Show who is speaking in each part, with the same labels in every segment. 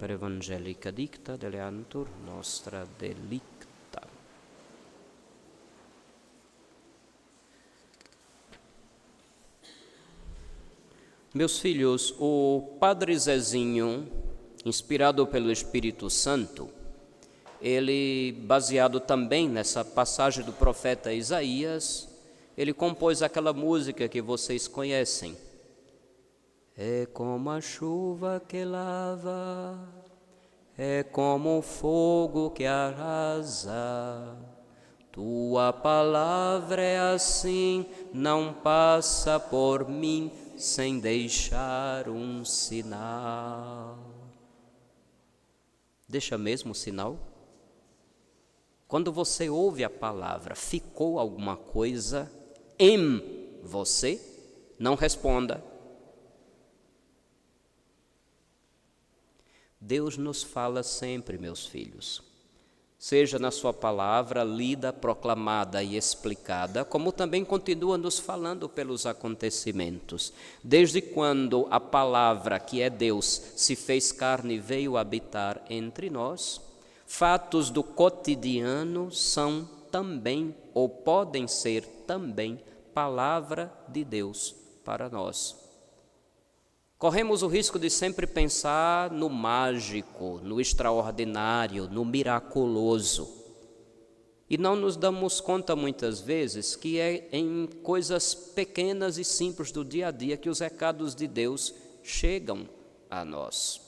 Speaker 1: per evangelica dicta deleantur nostra delicta. Meus filhos, o Padre Zezinho, inspirado pelo Espírito Santo, ele, baseado também nessa passagem do profeta Isaías, ele compôs aquela música que vocês conhecem. É como a chuva que lava, é como o fogo que arrasa. Tua palavra é assim, não passa por mim sem deixar um sinal. Deixa mesmo o sinal? Quando você ouve a palavra, ficou alguma coisa em você? Não responda. Deus nos fala sempre, meus filhos, seja na sua palavra lida, proclamada e explicada, como também continua nos falando pelos acontecimentos. Desde quando a palavra, que é Deus, se fez carne e veio habitar entre nós, fatos do cotidiano são também, ou podem ser também, palavra de Deus para nós. Corremos o risco de sempre pensar no mágico, no extraordinário, no miraculoso. E não nos damos conta muitas vezes que é em coisas pequenas e simples do dia a dia que os recados de Deus chegam a nós.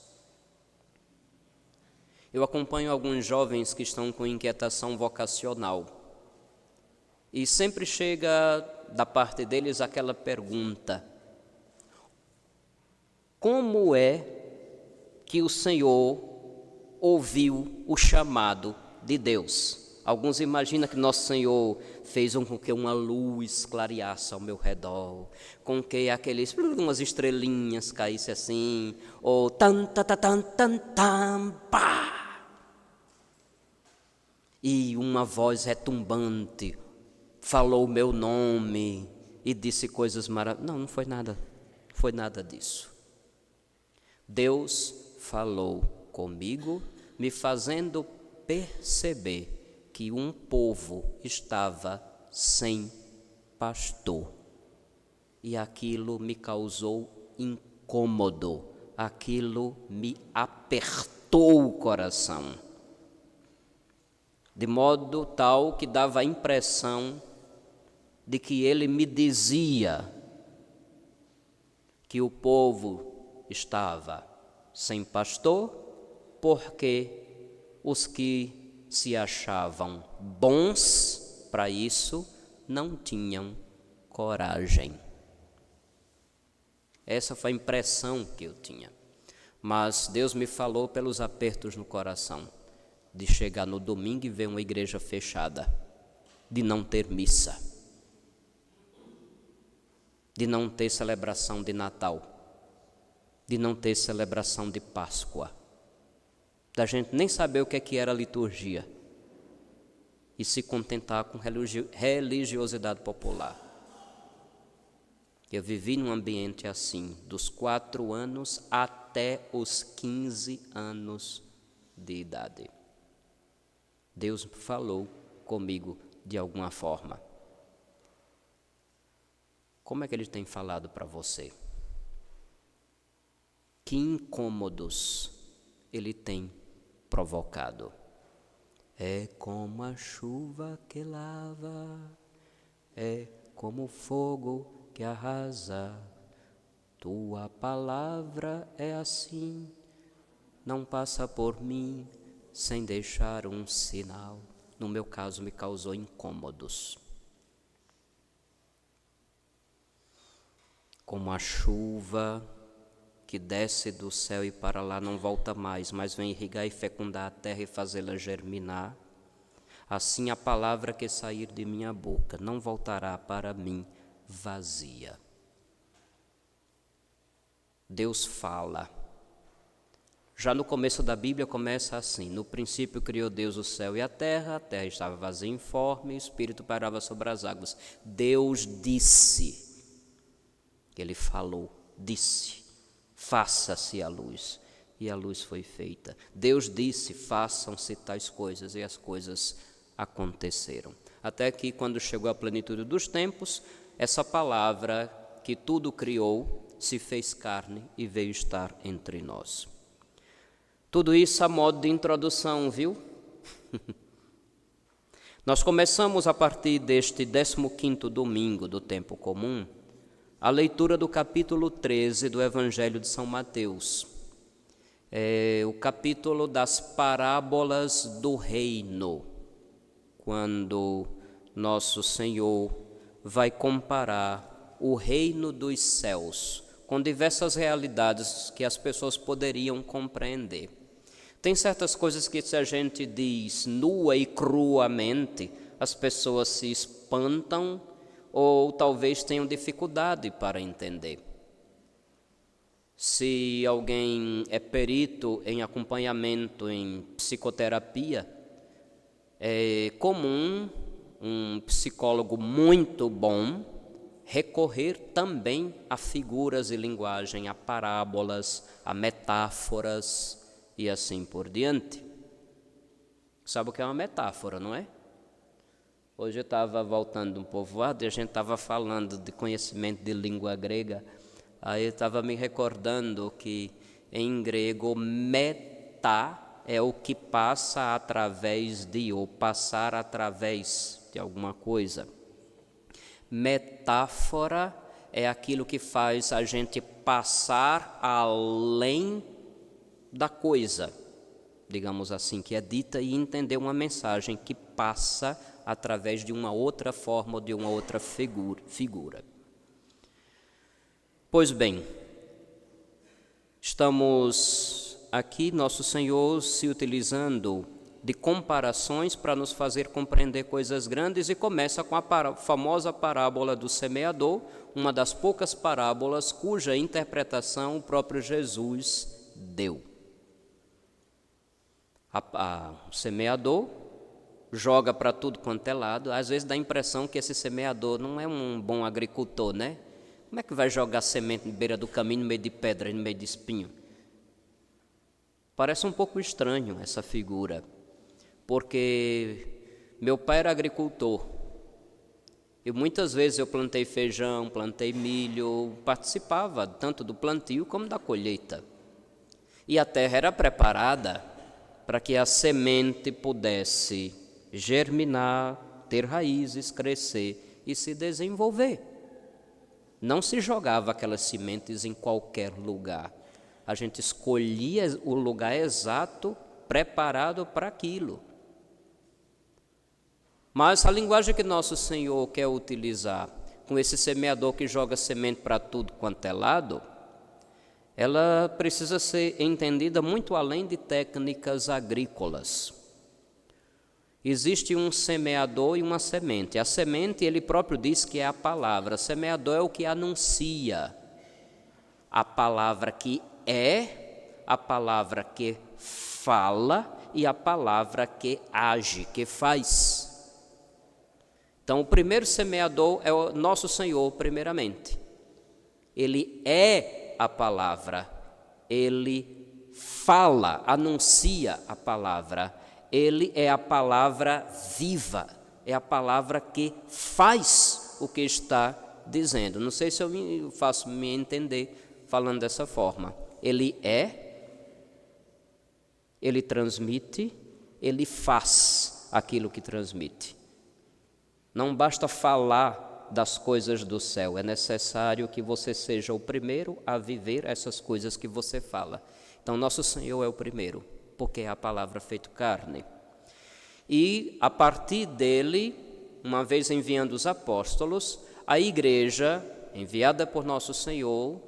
Speaker 1: Eu acompanho alguns jovens que estão com inquietação vocacional. E sempre chega da parte deles aquela pergunta: como é que o Senhor ouviu o chamado de Deus? Alguns imaginam que Nosso Senhor fez com que uma luz clareasse ao meu redor, com que umas estrelinhas caíssem assim, ou tan, tan, tan, tan, tan, pá! E uma voz retumbante falou o meu nome e disse coisas maravilhosas. Não foi nada, não foi nada disso. Deus falou comigo, me fazendo perceber que um povo estava sem pastor. E aquilo me causou incômodo, aquilo me apertou o coração. De modo tal que dava a impressão de que ele me dizia que o povo estava sem pastor, porque os que se achavam bons para isso não tinham coragem. Essa foi a impressão que eu tinha. Mas Deus me falou pelos apertos no coração, de chegar no domingo e ver uma igreja fechada, de não ter missa, de não ter celebração de Natal, de não ter celebração de Páscoa, da gente nem saber o que era liturgia e se contentar com religiosidade popular. Eu vivi num ambiente assim, dos 4 anos até os 15 anos de idade. Deus falou comigo de alguma forma. Como é que Ele tem falado para você? Que incômodos Ele tem provocado? É como a chuva que lava, é como o fogo que arrasa. Tua palavra é assim, não passa por mim sem deixar um sinal. No meu caso, me causou incômodos. Como a chuva que desce do céu e para lá não volta mais, mas vem irrigar e fecundar a terra e fazê-la germinar, assim a palavra que sair de minha boca não voltará para mim vazia. Deus fala. Já no começo da Bíblia começa assim: no princípio criou Deus o céu e a terra estava vazia e informe, e o Espírito pairava sobre as águas. Deus disse, Ele falou, disse, faça-se a luz. e a luz foi feita. Deus disse, façam-se tais coisas, e as coisas aconteceram. Até que, quando chegou a plenitude dos tempos, essa palavra que tudo criou se fez carne e veio estar entre nós. Tudo isso a modo de introdução, viu? Nós começamos a partir deste 15º domingo do tempo comum, a leitura do capítulo 13 do Evangelho de São Mateus. É o capítulo das parábolas do reino, quando nosso Senhor vai comparar o reino dos céus com diversas realidades que as pessoas poderiam compreender. Tem certas coisas que, se a gente diz nua e cruamente, as pessoas se espantam ou talvez tenham dificuldade para entender. Se alguém é perito em acompanhamento em psicoterapia, é comum um psicólogo muito bom recorrer também a figuras de linguagem, a parábolas, a metáforas e assim por diante. Sabe o que é uma metáfora, não é? Hoje eu estava voltando de um povoado e a gente estava falando de conhecimento de língua grega. Aí eu estava me recordando que em grego metá é o que passa através de, ou passar através de alguma coisa. Metáfora é aquilo que faz a gente passar além da coisa, digamos assim, que é dita, e entender uma mensagem que passa através de uma outra forma ou de uma outra figura. Pois bem, estamos aqui, nosso Senhor se utilizando de comparações para nos fazer compreender coisas grandes, e começa com a famosa parábola do semeador, uma das poucas parábolas cuja interpretação o próprio Jesus deu. O semeador joga para tudo quanto é lado. Às vezes dá a impressão que esse semeador não é um bom agricultor, né? Como é que vai jogar semente na beira do caminho, no meio de pedra e no meio de espinho? Parece um pouco estranho essa figura, porque meu pai era agricultor e muitas vezes eu plantei feijão, plantei milho, participava tanto do plantio como da colheita. E a terra era preparada para que a semente pudesse germinar, ter raízes, crescer e se desenvolver. Não se jogava aquelas sementes em qualquer lugar. A gente escolhia o lugar exato, preparado para aquilo. Mas a linguagem que nosso Senhor quer utilizar com esse semeador que joga semente para tudo quanto é lado, ela precisa ser entendida muito além de técnicas agrícolas. Existe um semeador e uma semente. A semente, ele próprio diz que é a palavra. O semeador é o que anuncia a palavra que é, a palavra que fala e a palavra que age, que faz. Então, o primeiro semeador é o nosso Senhor, primeiramente. Ele é a palavra, ele fala, anuncia a palavra. Ele é a palavra viva, é a palavra que faz o que está dizendo. Não sei se eu faço me entender falando dessa forma. Ele é, ele transmite, ele faz aquilo que transmite. Não basta falar das coisas do céu, é necessário que você seja o primeiro a viver essas coisas que você fala. Então, nosso Senhor é o primeiro, porque é a palavra feita carne. E, a partir dele, uma vez enviando os apóstolos, a igreja, enviada por nosso Senhor,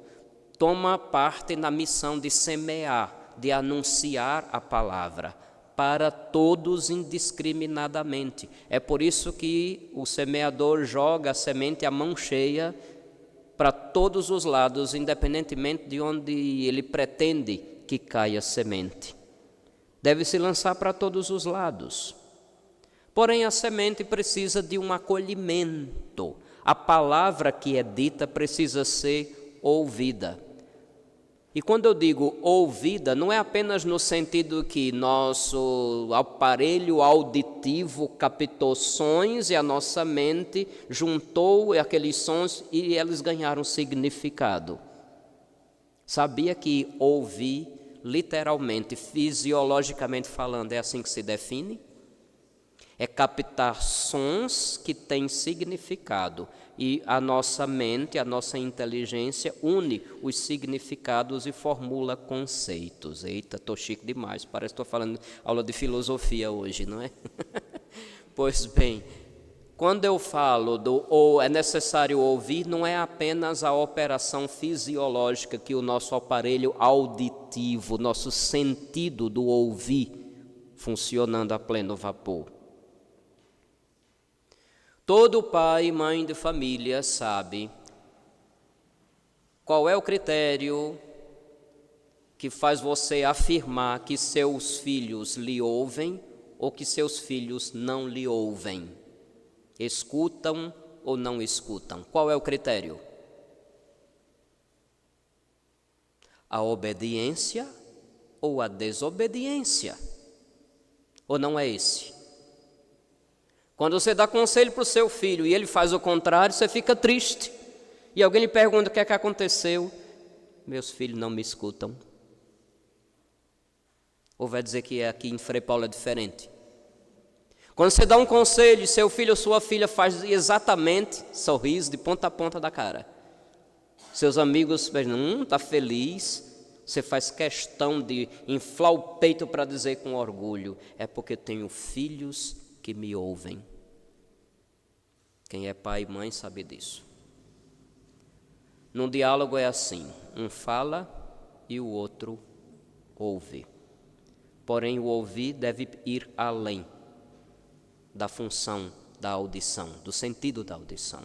Speaker 1: toma parte na missão de semear, de anunciar a palavra para todos indiscriminadamente. É por isso que o semeador joga a semente à mão cheia para todos os lados, independentemente de onde ele pretende que caia a semente. Deve se lançar para todos os lados. Porém, a semente precisa de um acolhimento. A palavra que é dita precisa ser ouvida. E quando eu digo ouvida, não é apenas no sentido que nosso aparelho auditivo captou sons e a nossa mente juntou aqueles sons e eles ganharam significado. Sabia que ouvir, literalmente, fisiologicamente falando, é assim que se define? É captar sons que têm significado. E a nossa mente, a nossa inteligência une os significados e formula conceitos. Eita, estou chique demais, parece que estou falando aula de filosofia hoje, não é? Pois bem, quando eu falo do ou é necessário ouvir, não é apenas a operação fisiológica que o nosso aparelho auditivo, nosso sentido do ouvir, funcionando a pleno vapor. Todo pai e mãe de família sabe qual é o critério que faz você afirmar que seus filhos lhe ouvem ou que seus filhos não lhe ouvem. Escutam ou não escutam? Qual é o critério? A obediência ou a desobediência? Ou não é esse? Quando você dá conselho para o seu filho e ele faz o contrário, você fica triste. E alguém lhe pergunta o que é que aconteceu. Meus filhos não me escutam. Ou vai dizer que aqui em Frei Paulo é diferente. Quando você dá um conselho e seu filho ou sua filha faz exatamente, sorriso de ponta a ponta da cara. Seus amigos pensam, está feliz. Você faz questão de inflar o peito para dizer com orgulho, é porque tenho filhos que me ouvem. Quem é pai e mãe sabe disso. Num diálogo é assim, um fala e o outro ouve. Porém, o ouvir deve ir além da função da audição, do sentido da audição.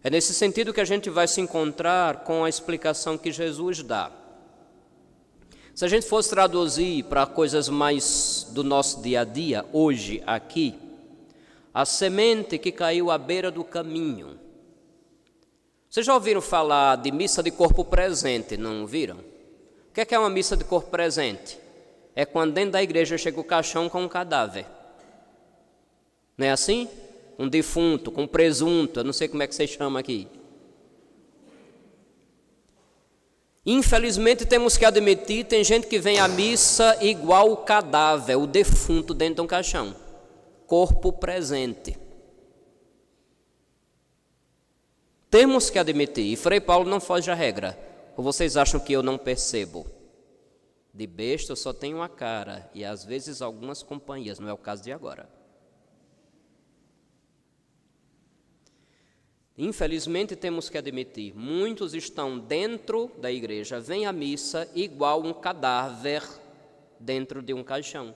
Speaker 1: É nesse sentido que a gente vai se encontrar com a explicação que Jesus dá. Se a gente fosse traduzir para coisas mais do nosso dia a dia, hoje, aqui, a semente que caiu à beira do caminho. Vocês já ouviram falar de missa de corpo presente, não viram? O que é uma missa de corpo presente? É quando dentro da igreja chega o caixão com um cadáver. Não é assim? Um defunto, com presunto, eu não sei como é que vocês chamam aqui. Infelizmente temos que admitir, tem gente que vem à missa igual o cadáver, o defunto dentro de um caixão. Corpo presente. Temos que admitir, e Frei Paulo não foge à regra. Ou vocês acham que eu não percebo? De besta eu só tenho uma cara, e às vezes algumas companhias, não é o caso de agora. Infelizmente temos que admitir, muitos estão dentro da igreja, vêm à missa igual um cadáver dentro de um caixão.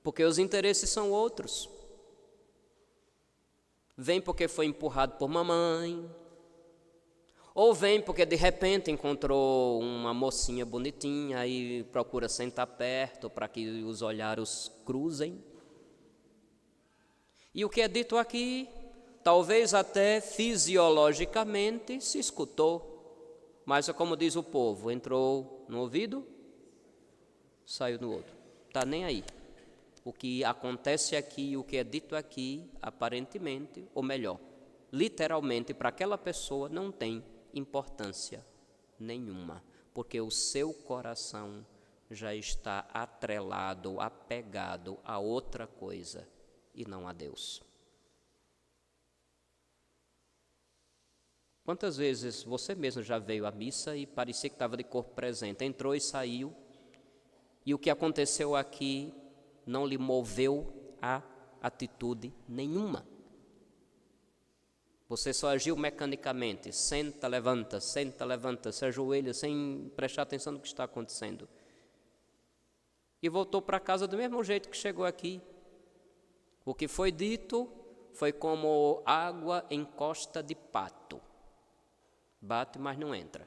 Speaker 1: Porque os interesses são outros. Vem porque foi empurrado por mamãe, ou vem porque de repente encontrou uma mocinha bonitinha e procura sentar perto para que os olhares cruzem. E o que é dito aqui, talvez até fisiologicamente se escutou, mas como diz o povo, entrou no ouvido, saiu no outro. Está nem aí. O que acontece aqui, o que é dito aqui, aparentemente, ou melhor, literalmente, para aquela pessoa não tem importância nenhuma, porque o seu coração já está atrelado, apegado a outra coisa e não a Deus. Quantas vezes você mesmo já veio à missa e parecia que estava de corpo presente, entrou e saiu, e o que aconteceu aqui não lhe moveu a atitude nenhuma. Você só agiu mecanicamente, senta, levanta, se ajoelha, sem prestar atenção no que está acontecendo. E voltou para casa do mesmo jeito que chegou aqui. O que foi dito foi como água em costa de pato. Bate, mas não entra.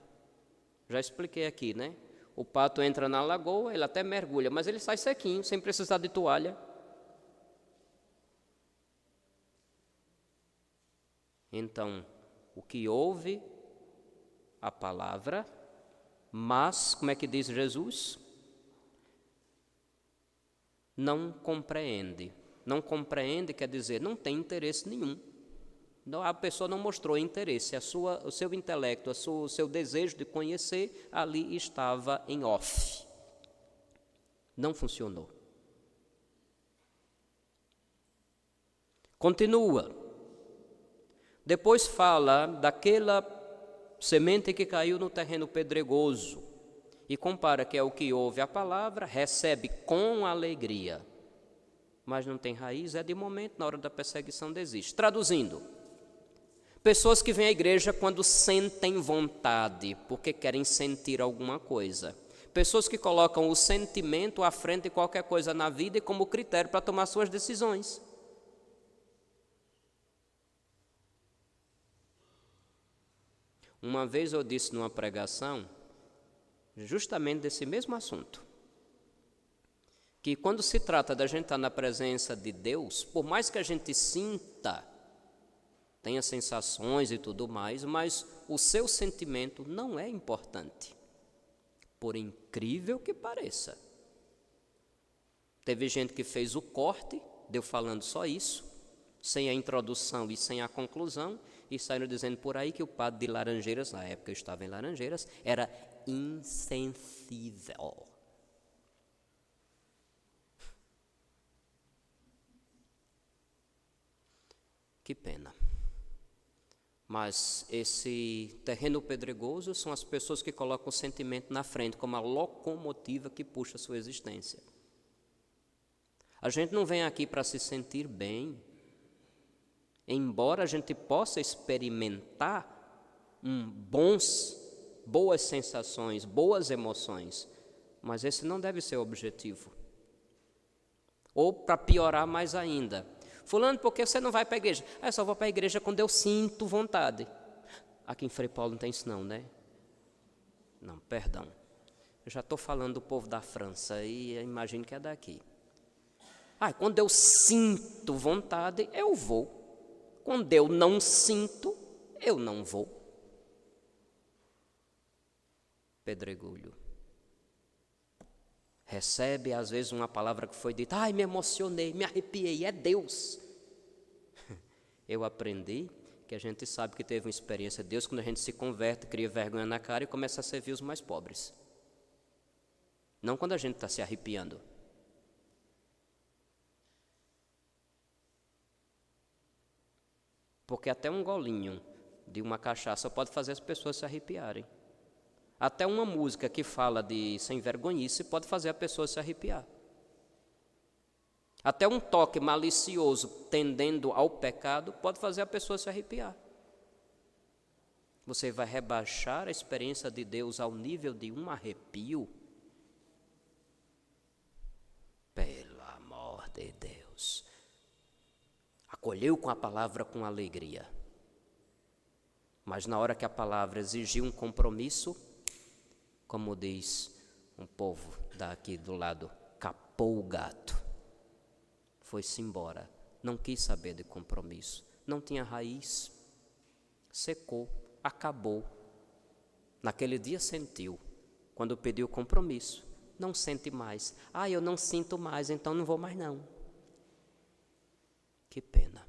Speaker 1: Já expliquei aqui, né? O pato entra na lagoa, ele até mergulha, mas ele sai sequinho, sem precisar de toalha. Então, o que ouve, a palavra, mas, como é que diz Jesus? Não compreende. Não compreende quer dizer, não tem interesse nenhum. A pessoa não mostrou interesse, o seu intelecto, o seu desejo de conhecer, ali estava em off. Não funcionou. Continua. Depois fala daquela semente que caiu no terreno pedregoso e compara que é o que ouve a palavra, recebe com alegria, mas não tem raiz, é de momento, na hora da perseguição desiste. Traduzindo, pessoas que vêm à igreja quando sentem vontade, porque querem sentir alguma coisa. Pessoas que colocam o sentimento à frente de qualquer coisa na vida e como critério para tomar suas decisões. Uma vez eu disse numa pregação, justamente desse mesmo assunto, que quando se trata da gente estar na presença de Deus, por mais que a gente sinta, tenha sensações e tudo mais, mas o seu sentimento não é importante, por incrível que pareça. Teve gente que fez o corte, deu falando só isso, sem a introdução e sem a conclusão, e saíram dizendo por aí que o padre de Laranjeiras, na época eu estava em Laranjeiras, era insensível. Que pena. Mas esse terreno pedregoso são as pessoas que colocam o sentimento na frente como a locomotiva que puxa a sua existência. A gente não vem aqui para se sentir bem. Embora a gente possa experimentar boas sensações, boas emoções, mas esse não deve ser o objetivo. Ou para piorar mais ainda, fulano, por que você não vai para a igreja? Eu só vou para a igreja quando eu sinto vontade. Aqui em Frei Paulo não tem isso não, né? Não, perdão. Eu já estou falando do povo da França e imagino que é daqui. Quando eu sinto vontade, eu vou. Quando eu não sinto, eu não vou. Pedregulho. Recebe às vezes uma palavra que foi dita, me emocionei, me arrepiei, é Deus. Eu aprendi que a gente sabe que teve uma experiência de Deus quando a gente se converte, cria vergonha na cara e começa a servir os mais pobres. Não quando a gente está se arrepiando. Porque até um golinho de uma cachaça pode fazer as pessoas se arrepiarem. Até uma música que fala de sem vergonhice pode fazer a pessoa se arrepiar. Até um toque malicioso tendendo ao pecado pode fazer a pessoa se arrepiar. Você vai rebaixar a experiência de Deus ao nível de um arrepio? Pelo amor de Deus. Acolheu com a palavra com alegria. Mas na hora que a palavra exigiu um compromisso, como diz um povo daqui do lado, capou o gato. Foi-se embora, não quis saber de compromisso, não tinha raiz, secou, acabou. Naquele dia sentiu, quando pediu compromisso, não sente mais. Eu não sinto mais, então não vou mais não. Que pena.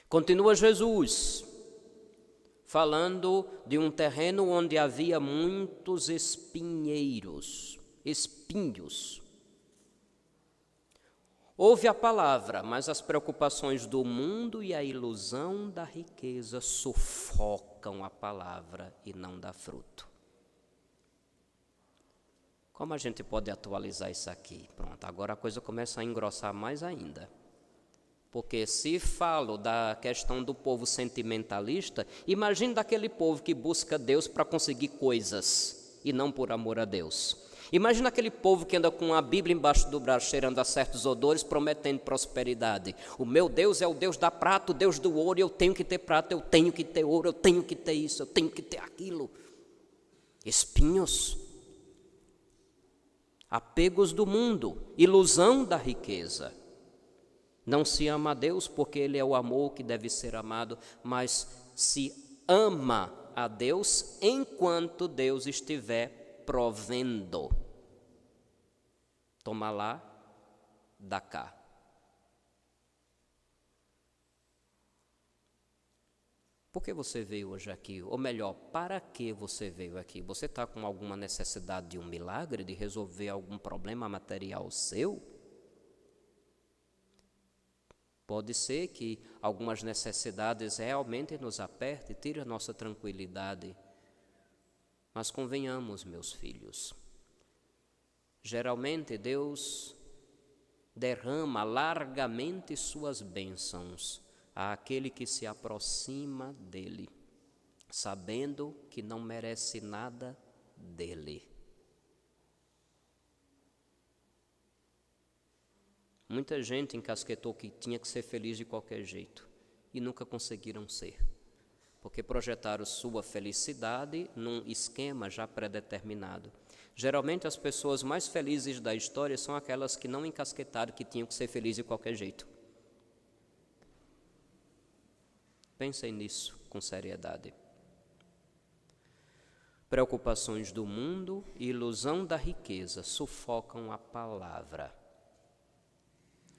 Speaker 1: Continua Jesus, falando de um terreno onde havia muitos espinhos. Ouve a palavra, mas as preocupações do mundo e a ilusão da riqueza sufocam a palavra e não dá fruto. Como a gente pode atualizar isso aqui? Pronto, agora a coisa começa a engrossar mais ainda. Porque se falo da questão do povo sentimentalista, imagine daquele povo que busca Deus para conseguir coisas e não por amor a Deus. Imagina aquele povo que anda com a Bíblia embaixo do braço, cheirando a certos odores, prometendo prosperidade. O meu Deus é o Deus da prata, o Deus do ouro, eu tenho que ter prata, eu tenho que ter ouro, eu tenho que ter isso, eu tenho que ter aquilo. Espinhos. Apegos do mundo, ilusão da riqueza. Não se ama a Deus porque Ele é o amor que deve ser amado, mas se ama a Deus enquanto Deus estiver provendo. Toma lá, dá cá. Por que você veio hoje aqui? Ou melhor, para que você veio aqui? Você está com alguma necessidade de um milagre, de resolver algum problema material seu? Pode ser que algumas necessidades realmente nos apertem e tirem a nossa tranquilidade. Mas convenhamos, meus filhos, geralmente Deus derrama largamente suas bênçãos àquele que se aproxima dele, sabendo que não merece nada dele. Muita gente encasquetou que tinha que ser feliz de qualquer jeito e nunca conseguiram ser, porque projetaram sua felicidade num esquema já pré-determinado. Geralmente as pessoas mais felizes da história são aquelas que não encasquetaram que tinham que ser felizes de qualquer jeito. Pensem nisso com seriedade. Preocupações do mundo e ilusão da riqueza sufocam a palavra.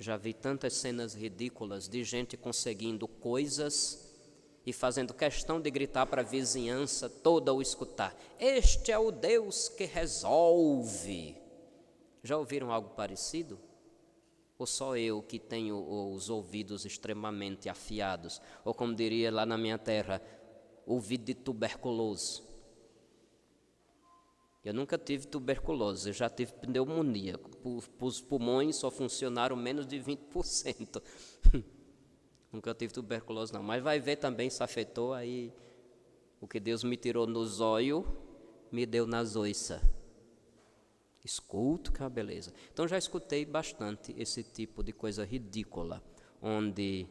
Speaker 1: Já vi tantas cenas ridículas de gente conseguindo coisas e fazendo questão de gritar para a vizinhança toda o escutar: este é o Deus que resolve. Já ouviram algo parecido? Ou só eu que tenho os ouvidos extremamente afiados? Ou como diria lá na minha terra, ouvido de tuberculoso. Eu nunca tive tuberculose, eu já tive pneumonia. Os pulmões só funcionaram menos de 20%. Nunca tive tuberculose não, mas vai ver também se afetou aí. O que Deus me tirou no zóio, me deu na zoiça. Escuto que é uma beleza. Então já escutei bastante esse tipo de coisa ridícula, onde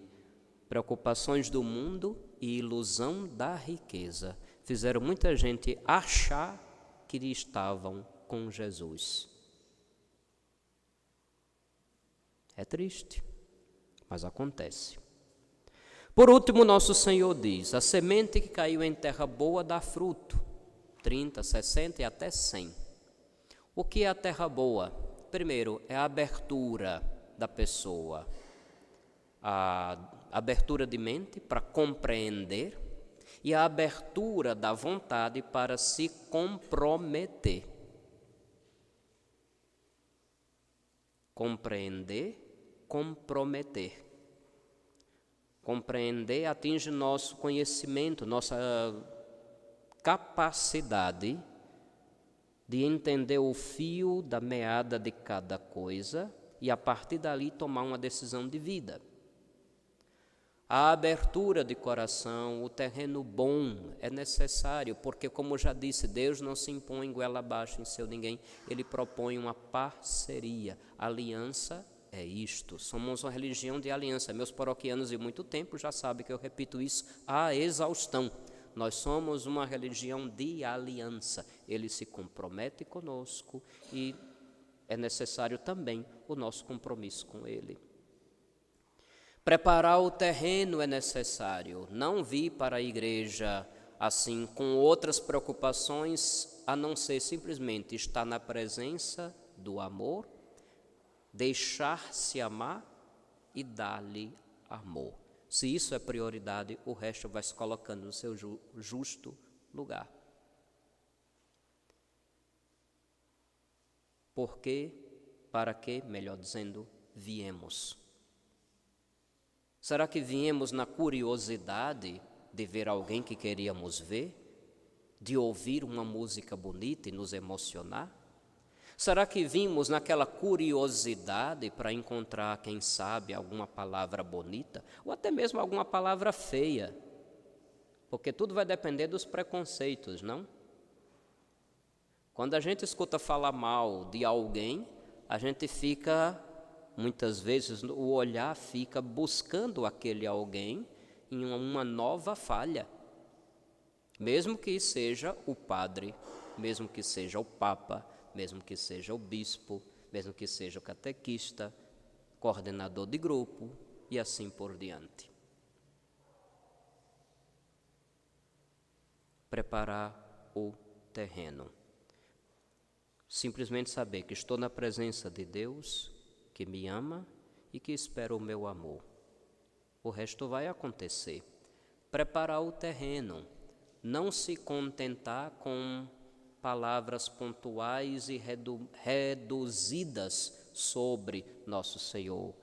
Speaker 1: preocupações do mundo e ilusão da riqueza fizeram muita gente achar que estavam com Jesus. É triste, mas acontece. Por último, nosso Senhor diz: a semente que caiu em terra boa dá fruto, 30, 60 e até 100. O que é a terra boa? Primeiro, é a abertura da pessoa, a abertura de mente para compreender e a abertura da vontade para se comprometer. Compreender, comprometer. Compreender atinge nosso conhecimento, nossa capacidade de entender o fio da meada de cada coisa e a partir dali tomar uma decisão de vida. A abertura de coração, o terreno bom é necessário, porque, como já disse, Deus não se impõe goela abaixo em seu ninguém, Ele propõe uma parceria. Aliança é isto, somos uma religião de aliança. Meus paroquianos de muito tempo já sabem que eu repito isso à exaustão. Nós somos uma religião de aliança. Ele se compromete conosco e é necessário também o nosso compromisso com Ele. Preparar o terreno é necessário. Não vir para a igreja assim com outras preocupações, a não ser simplesmente estar na presença do amor, deixar-se amar e dar-lhe amor. Se isso é prioridade, o resto vai se colocando no seu justo lugar. Por quê? Para que, melhor dizendo, viemos. Será que viemos na curiosidade de ver alguém que queríamos ver? De ouvir uma música bonita e nos emocionar? Será que vimos naquela curiosidade para encontrar, quem sabe, alguma palavra bonita? Ou até mesmo alguma palavra feia? Porque tudo vai depender dos preconceitos, não? Quando a gente escuta falar mal de alguém, a gente fica... Muitas vezes o olhar fica buscando aquele alguém em uma nova falha. Mesmo que seja o padre, mesmo que seja o papa, mesmo que seja o bispo, mesmo que seja o catequista, coordenador de grupo e assim por diante. Preparar o terreno. Simplesmente saber que estou na presença de Deus, que me ama e que espera o meu amor. O resto vai acontecer. Preparar o terreno. Não se contentar com palavras pontuais e reduzidas sobre nosso Senhor.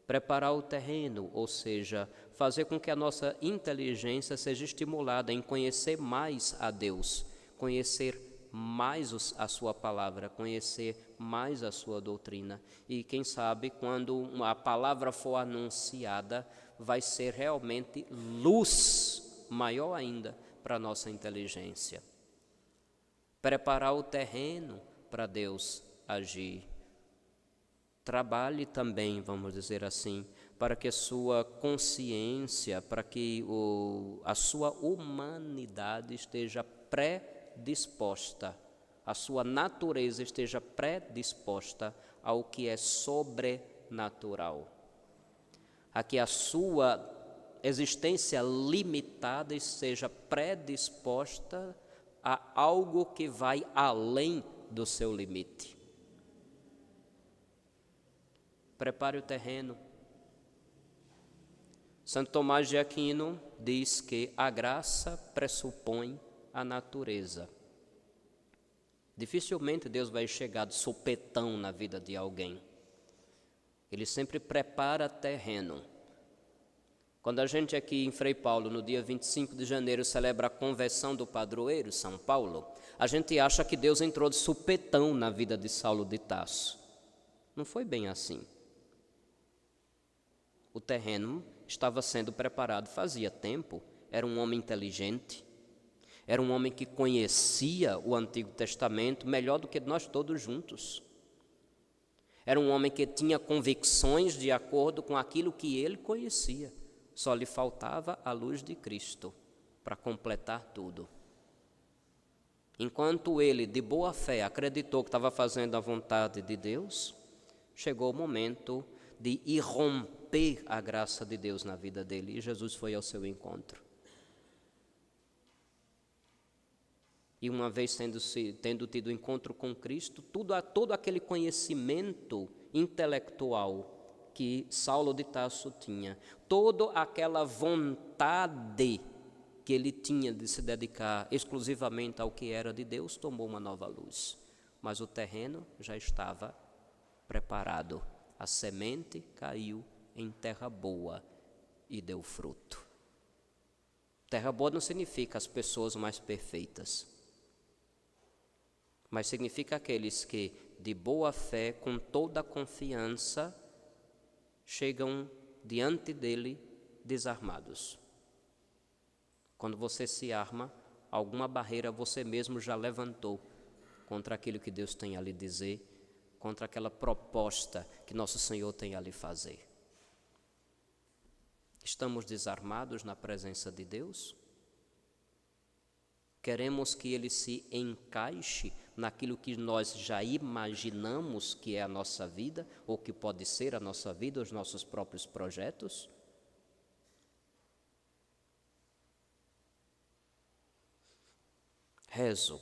Speaker 1: Preparar o terreno, ou seja, fazer com que a nossa inteligência seja estimulada em conhecer mais a Deus, conhecer mais a sua palavra, conhecer mais a sua doutrina. E quem sabe, quando a palavra for anunciada, vai ser realmente luz maior ainda para a nossa inteligência. Preparar o terreno para Deus agir. Trabalhe também, vamos dizer assim, para que a sua consciência, para que a sua humanidade esteja predisposta, a sua natureza esteja predisposta ao que é sobrenatural. A que a sua existência limitada esteja predisposta a algo que vai além do seu limite. Prepare o terreno. Santo Tomás de Aquino diz que a graça pressupõe a natureza. Dificilmente Deus vai chegar de sopetão na vida de alguém. Ele sempre prepara terreno. Quando a gente aqui em Frei Paulo, no dia 25 de janeiro, celebra a conversão do padroeiro, São Paulo, a gente acha que Deus entrou de supetão na vida de Saulo de Tarso. Não foi bem assim. O terreno estava sendo preparado fazia tempo. Era um homem inteligente, era um homem que conhecia o Antigo Testamento melhor do que nós todos juntos. Era um homem que tinha convicções de acordo com aquilo que ele conhecia. Só lhe faltava a luz de Cristo para completar tudo. Enquanto ele, de boa fé, acreditou que estava fazendo a vontade de Deus, chegou o momento de irromper a graça de Deus na vida dele, e Jesus foi ao seu encontro. E uma vez tendo tido encontro com Cristo, todo aquele conhecimento intelectual que Saulo de Tarso tinha, toda aquela vontade que ele tinha de se dedicar exclusivamente ao que era de Deus, tomou uma nova luz. Mas o terreno já estava preparado. A semente caiu em terra boa e deu fruto. Terra boa não significa as pessoas mais perfeitas, mas significa aqueles que, de boa fé, com toda a confiança, chegam diante dele desarmados. Quando você se arma, alguma barreira você mesmo já levantou contra aquilo que Deus tem a lhe dizer, contra aquela proposta que nosso Senhor tem a lhe fazer. Estamos desarmados na presença de Deus? Queremos que Ele se encaixe naquilo que nós já imaginamos que é a nossa vida, ou que pode ser a nossa vida, os nossos próprios projetos? Rezo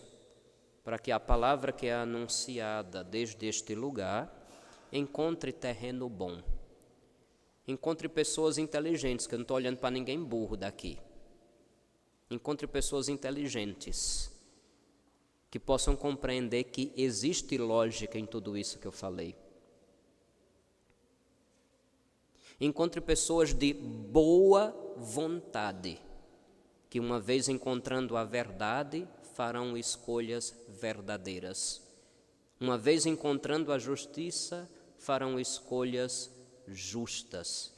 Speaker 1: para que a palavra que é anunciada desde este lugar encontre terreno bom. Encontre pessoas inteligentes, que eu não estou olhando para ninguém burro daqui. Encontre pessoas inteligentes, que possam compreender que existe lógica em tudo isso que eu falei. Encontre pessoas de boa vontade, que uma vez encontrando a verdade, farão escolhas verdadeiras. Uma vez encontrando a justiça, farão escolhas justas.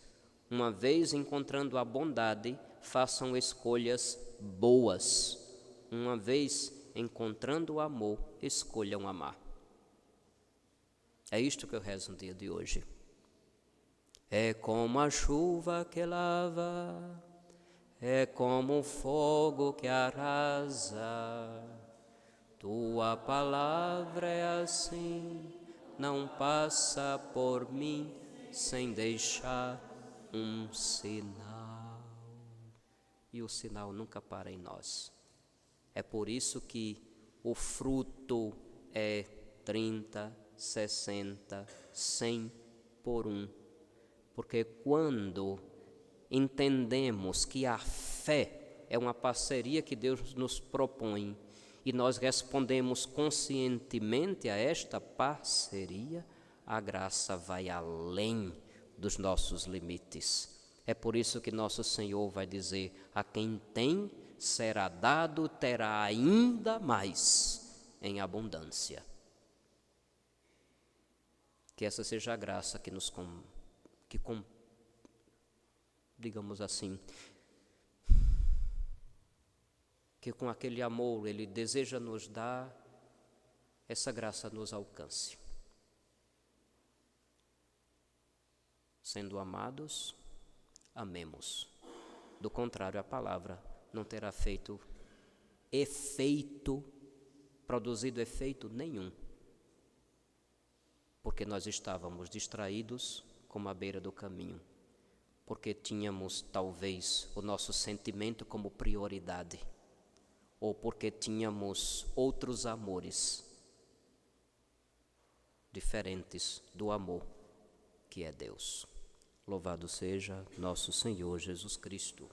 Speaker 1: Uma vez encontrando a bondade, façam escolhas boas. Uma vez encontrando o amor, escolham amar. É isto que eu rezo no dia de hoje. É como a chuva que lava, é como o fogo que arrasa. Tua palavra é assim, não passa por mim sem deixar um sinal. E o sinal nunca para em nós. É por isso que o fruto é 30, 60, 100 por um. Porque quando entendemos que a fé é uma parceria que Deus nos propõe e nós respondemos conscientemente a esta parceria, a graça vai além dos nossos limites. É por isso que nosso Senhor vai dizer: a quem tem será dado, terá ainda mais em abundância. Que essa seja a graça que digamos assim, que com aquele amor Ele deseja nos dar, essa graça nos alcance. Sendo amados, amemos. Do contrário, a palavra não terá produzido efeito nenhum, porque nós estávamos distraídos como à beira do caminho, porque tínhamos talvez o nosso sentimento como prioridade, ou porque tínhamos outros amores diferentes do amor que é Deus. Louvado seja nosso Senhor Jesus Cristo.